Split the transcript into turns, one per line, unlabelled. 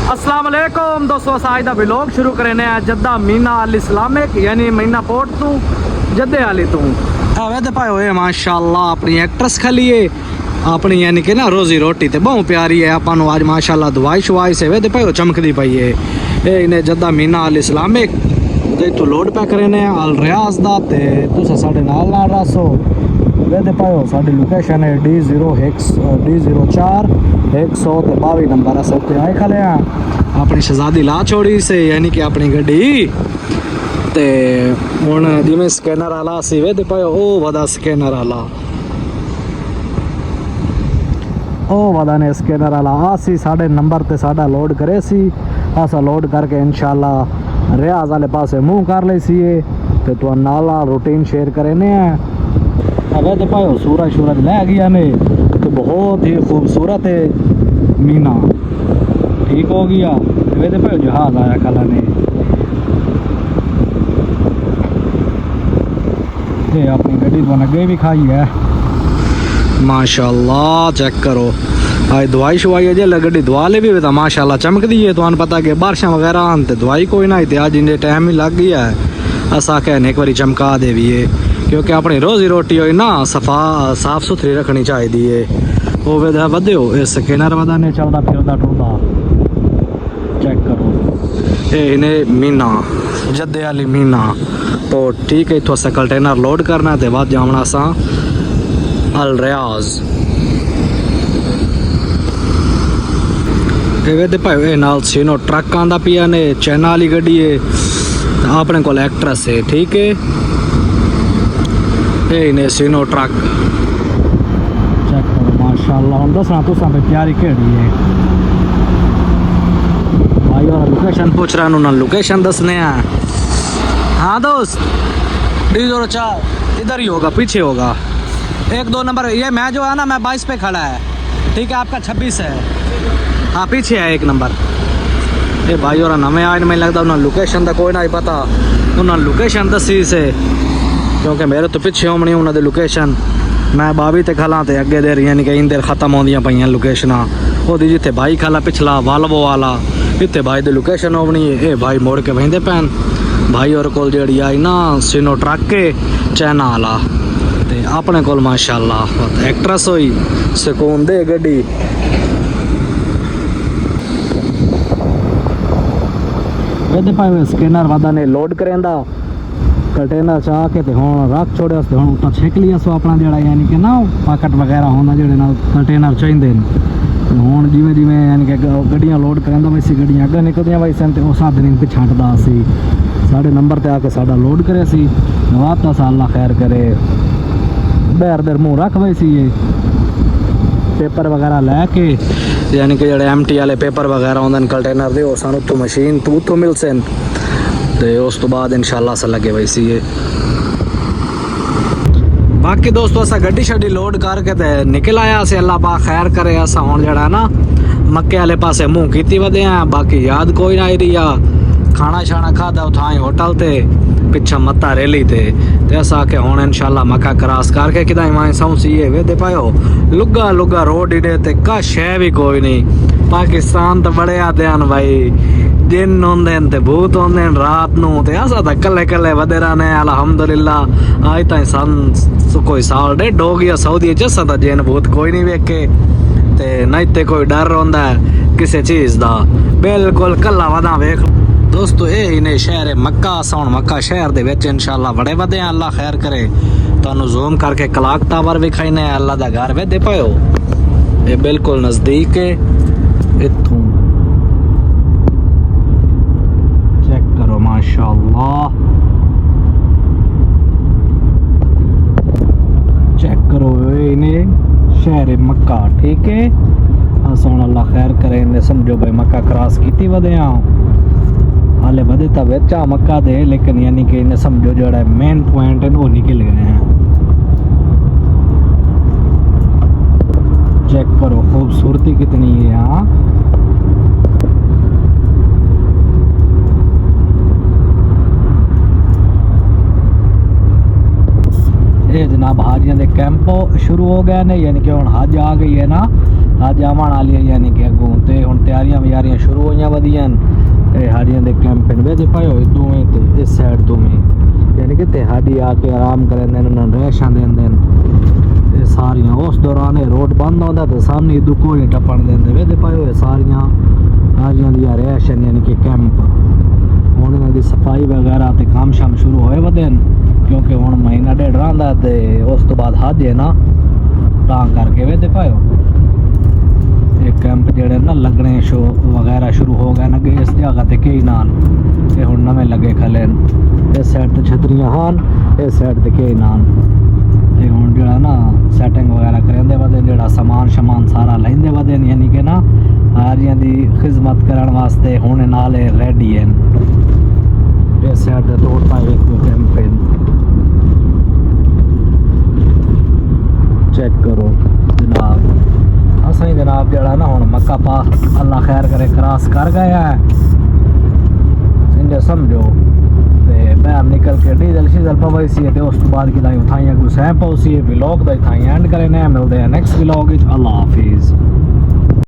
अस्सलाम वालेकुम दोस्तों, आज का व्लॉग शुरू करने जद्दा मीना अल इस्लामिक यानी मीना पोर्ट तू जद्दे वाली तू वे पाए हुए माशाल्लाह अपनी एक्ट्रेस खलीए अपनी यानी कि ना रोजी रोटी ते बहुत प्यारी है अपन आज माशाल्लाह दवाई शवाई से वे पाए चमकदी पई है इन्हें जद्दा मीना अल इस्लामिक तो लोड पे करने अल रियाज दा ते तुसा साडे नाल रसो वे पाओ साडी लोकेशन है D04 122 नंबर अस उत्ते आए खले हैं अपनी शहजादी ला छोड़ी से यानी कि अपनी गड्डी ते हुण जिवें स्कैनर आला सी वे पाओ ओ वदा स्कैनर आला ओ वदा ने स्कैनर आला आसी साडे नंबर ते साडा लोड करे सी असा लोड करके इंशाल्लाह रियाज वाले पासे मुंह कर ले सी ते तो नाला रूटीन शेयर करने हैं अबे तो पाओ सूरज सूरज लै गया ने तो बहुत ही खूबसूरत है मीना ठीक हो गया वे तो पाओ जहाज आया कल ने ये अपनी गड्डी तो अगे भी खाई है माशाल्लाह चेक करो आज दवाई शवाई अजे गड्डी दवा ले भी तो माशाल्लाह चमकदी है तो पता कि बारिशां वगैरह आन तो दवाई कोई ना तो अज इन्ने टाइम ही लग गया है असा कहने एक बार चमका दे भी है क्योंकि अपनी रोजी रोटी हो ना साफ सुथरी रखनी चाहिए वो वध्यो इस स्कैनर वदा ने चलता फिरदा टुरदा चेक करो ये इन्हें मीना जद्दे वाली मीना तो ठीक है इतों अस कंटेनर लोड करना तो बाद जाना असा अल रियाज भाई नाल सीनो ट्रक आंदा पिया ने चाइना वाली गड्डी है अपने को एक्ट्रेस है ठीक है इन्हें सीनो ट्रक चेक करो माशाल्लाह हम दसना तुसा पे प्यारी केड़ी है भाई और लोकेशन पूछ रहा हूं ना लोकेशन दसने हैं हाँ दोस्त D04 इधर ही होगा पीछे होगा 1-2 नंबर ये मैं जो है ना मैं 22 पे खड़ा है ठीक है आपका 26 है हाँ पीछे है 1 नंबर ये भाई और नवे आए मैं लगता उन्होंने लोकेशन का कोई ना ही पता उन्होंने लोकेशन दसी से क्योंकि मेरे तो पिछे होनी उन्होंने लोकेशन मैं बावी ते खला तो अगे देर यानी कि इन देर खत्म होंदियां पईयां लोकेशना वो जिथे भाई खला पिछला वालवो वाला इतने भाई दी लोकेशन होनी है भाई मोड़ के वहिंदे पैन भाई और कोल जेड़ी आई ना सीनो ट्रक के चाइना वाला ते अपने कोल माशाल्लाह एक्ट्रेस हुई सुकून दे गड्डी वे भाई स्कैनर वादा ने लोड करेंदा कंटेनर चा के ते हुण रख छोड़े हुण उत्ता छेक लिया सो अपना जेड़ा यानी कि ना पैकेट वगैरह होंदा जेड़े नाल कंटेनर चाहिए हुण जिवें जिवें यानी कि गड्डियां लोड करेंदा वैसी गड्डियां अगे निकलदियां वैसे ते उस हद नहीं पिछे हटदा सी साढ़े नंबर ते आके साडा लोड करे सी नवाता सा अल्लाह खैर करे बैर देर मुँह रख वैसी ये पेपर वगैरह लैके यानी कि जेड़े MT वाले पेपर वगैरह होंदे कंटेनर दे सानू तो मशीन तो उत्थों मिल सन ते उस तो बाद इंशाल्लाह अस लगे वैसी है बाकी दोस्तों असा गड्डी शड्डी लोड करके ते निकल आया से अल्लाह पाक खैर करे असा हुण जेड़ा ना मक्के वाले पासे मुँह कीती वधे आ बाकी याद कोई ना रही आ खाना शाना खादा उठाई होटल ते पिछा मत्ता रेली ते असा के हुण इंशाल्लाह मक्का क्रॉस करके किदाई माए सौंसी वे दे पायो लुगा लुगा रोड इडे ते का शय भी कोई नहीं पाकिस्तान तो बड़े आते हैं भाई दिन होंदे ते भूत होंदे रात नूं ते असा तो कल्ले कल्ले वधे रहने अल्हम्दुलिल्लाह आज ताईं सन कोई साल डेढ़ हो गया सऊदी जसा दा जिन भूत कोई नहीं वेखे ते नहीं ते कोई डर होंदा है किसी चीज दा बिल्कुल कल्ला वदा वेख दोस्तों ये इन्हें शहर मक्का असां मक्का शहर दे विच इंशाल्लाह बड़े वधे अल्लाह खैर करे तुहानू जूम करके क्लॉक टावर विखाइने अल्लाह दा घर वेदे पायो ये बिल्कुल नजदीक है इत्थों चेक करो माशाल्लाह चेक करो इन्हें शहर मक्का ठीक है असां अल्लाह खैर करे इन्हें समझो भाई मक्का क्रॉस कीती वधे आ हाले वधे तो बेचा मक्का दे लेकिन यानी कि इन्हें समझो जो मेन पॉइंट है वो निकल गए हैं चेक करो खूबसूरती कितनी है यहाँ ये जनाब हाजियां दे कैंप शुरू हो गए ने यानी कि हुण हज आ गई है ना हज आवन वाली है यानी कि अगों ते हुण तैयारियां शुरू होईयां दियां हाड़ियां दे कैंप वे दे पाए होए दोवें ते इस साइड दोवें यानी कि ते हाड़ी आके आराम करेंदे उन्हां रेशां देंदे ते सारियां उस दौरान रोड बंद होंदा ते सामने दो कोई टप्पण देंदे वे दे पाए होए सारियां हाड़ियां दी रेश यानी कि कैंप हुण इन्हां दी सफाई वगैरह ते काम शाम शुरू होए वदे क्योंकि हुण महीना डेढ़ रहिंदा ते उस तो बाद हज है ना तां करके वे दे पाए कैंप जेड़े ना लगने शो वगैरह शुरू हो गए ना इस जगह ते कई नान ये हुण नवे लगे खले इस साइड ते छतरियां हान इस साइड ते कई नान ते हुण जेड़ा ना सेटिंग वगैरह करेंदे वदे जेड़ा सामान शमान सारा लेंदे वदे यानी कि ना हारियां दी खिदमत करन वास्ते हुण नाल रेडी हैं इस साइड ते तोड़ पाए कैंप चेक करो जनाब असां जनाब जड़ा ना हुण मक्का पा अल्लाह खैर करे क्रॉस कर गए हैं इंजे समझो ते बाहर निकल के डीजल शीजल पवाई सी ते उस तो बाद की दाई उठाइयां गुस्सा पौसी व्लॉग दा थाई एंड करे ने मिलदे हैं नेक्स्ट व्लॉग विच अल्लाह हाफिज।